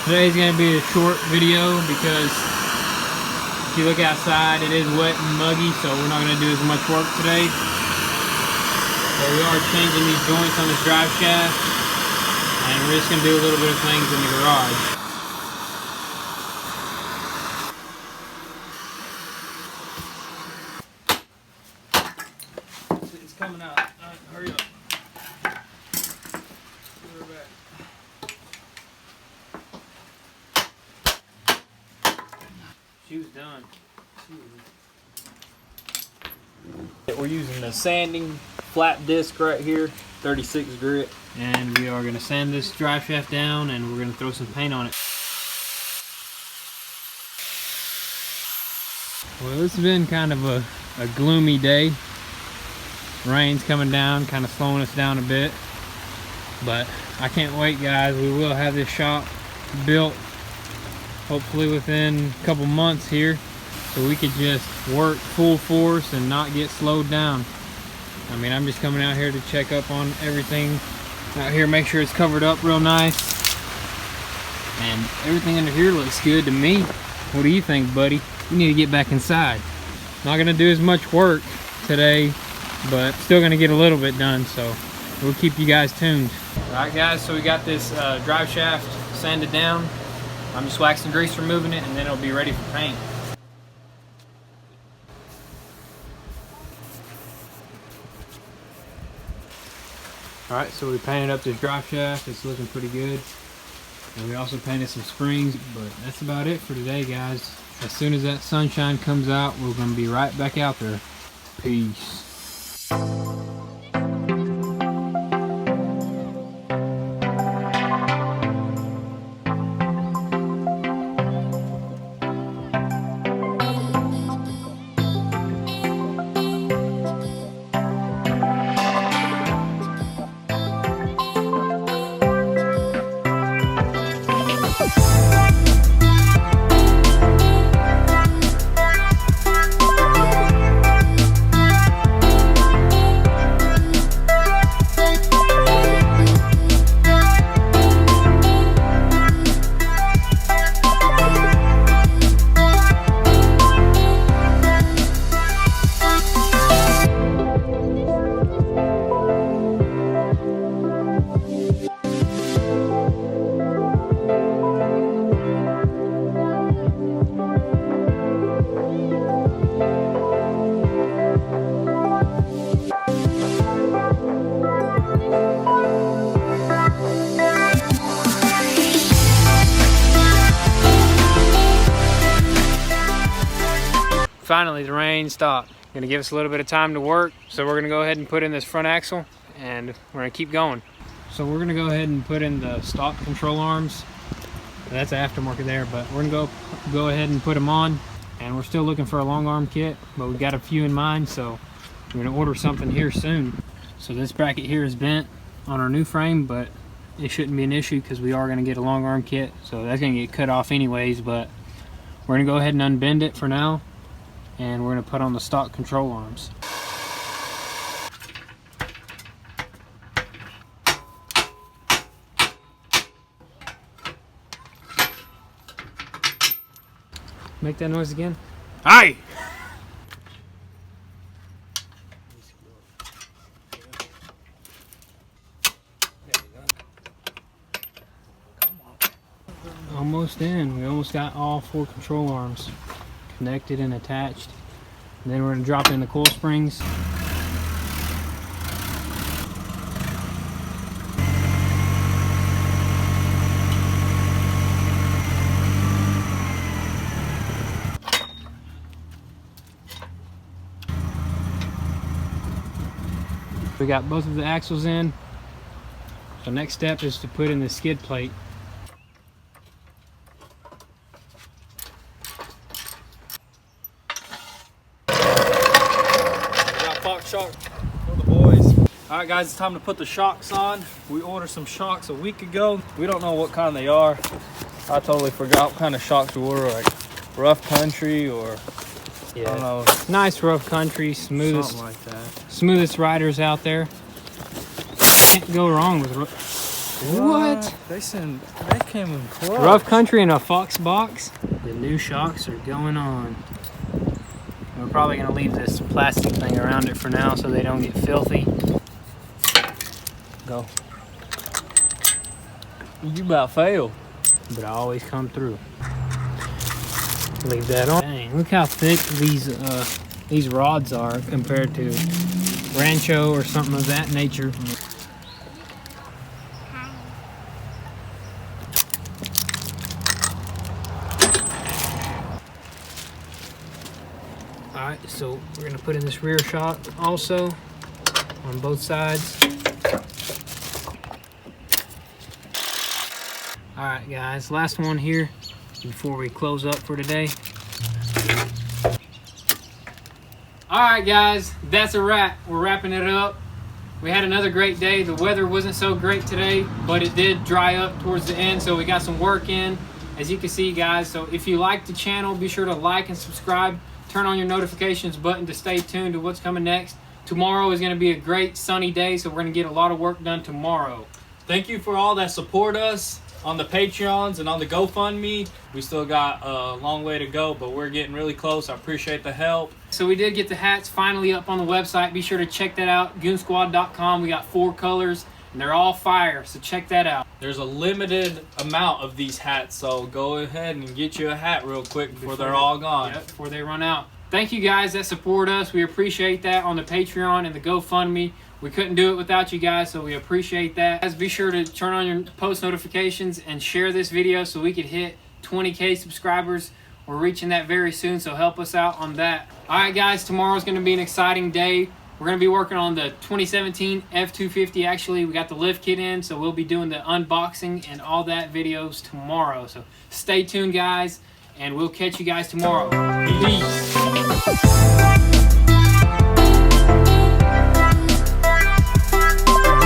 Today's going to be a short video because if you look outside, it is wet and muggy, so we're not going to do as much work today. But we are changing these joints on this drive shaft, and we're just going to do a little bit of things in the garage. It's coming out. Hurry up. Put her back. She was done. We're using the sanding flat disc right here, 36 grit, and we are going to sand this drive shaft down, and we're going to throw some paint on it. Well, it's been kind of a gloomy day. Rain's coming down, kind of slowing us down a bit, but I can't wait, guys. We will have this shop built hopefully within a couple months here, so we could just work full force and not get slowed down. I mean, I'm just coming out here to check up on everything out here, make sure it's covered up real nice, and everything under here looks good to me. What do you think, buddy? We need to get back inside. Not gonna do as much work today, but still gonna get a little bit done, so we'll keep you guys tuned. All right, guys, so we got this drive shaft sanded down. I'm just waxing grease removing it, and then it'll be ready for paint. Alright, so we painted up this drive shaft. It's looking pretty good. And we also painted some springs, but that's about it for today, guys. As soon as that sunshine comes out, we're going to be right back out there. Peace. Finally, the rain stopped. Gonna give us a little bit of time to work, so we're gonna go ahead and put in this front axle, and we're gonna keep going. So we're gonna go ahead and put in the stock control arms. That's aftermarket there, but we're gonna go ahead and put them on. And we're still looking for a long arm kit, but we've got a few in mind, so we're gonna order something here soon. So this bracket here is bent on our new frame, but it shouldn't be an issue because we are gonna get a long arm kit, so that's gonna get cut off anyways. But we're gonna go ahead and unbend it for now, and we're going to put on the stock control arms. Make that noise again. Hi! Almost in. We almost got all 4 control arms connected and attached. And then we're going to drop in the coil springs. We got both of the axles in. So next step is to put in the skid plate. Shock for the boys. All right, guys, it's time to put the shocks on. We ordered some shocks a week ago. We don't know what kind they are. I totally forgot what kind of shocks we ordered, like rough country or I don't know. Nice rough country, smoothest, something like that. Smoothest riders out there. Can't go wrong with What? They came in close. Rough country in a Fox box. The new shocks are going on. We're probably gonna leave this plastic thing around it for now so they don't get filthy. Go. You about failed. But I always come through. Leave that on. Dang, look how thick these rods are compared to Rancho or something of that nature. Alright, so we're gonna put in this rear shock also on both sides. Alright guys, last one here before we close up for today. Alright guys, that's a wrap. We're wrapping it up. We had another great day. The weather wasn't so great today, but it did dry up towards the end, so we got some work in, as you can see guys. So if you like the channel, be sure to like and subscribe. Turn on your notifications button to stay tuned to what's coming next. Tomorrow is going to be a great sunny day, so we're going to get a lot of work done tomorrow. Thank you for all that support us on the Patreons and on the GoFundMe. We still got a long way to go, but we're getting really close. I appreciate the help. So we did get the hats finally up on the website. Be sure to check that out, goonsquad.com. We got 4 colors, and they're all fire, so check that out. There's a limited amount of these hats, so go ahead and get you a hat real quick before they're all gone. Yep, before they run out. Thank you guys that support us. We appreciate that on the Patreon and the GoFundMe. We couldn't do it without you guys, so we appreciate that. Guys, be sure to turn on your post notifications and share this video so we could hit 20K subscribers. We're reaching that very soon, so help us out on that. All right, guys, tomorrow's going to be an exciting day. We're going to be working on the 2017 F250. Actually, we got the lift kit in, so we'll be doing the unboxing and all that videos tomorrow. So stay tuned, guys, and we'll catch you guys tomorrow. Peace.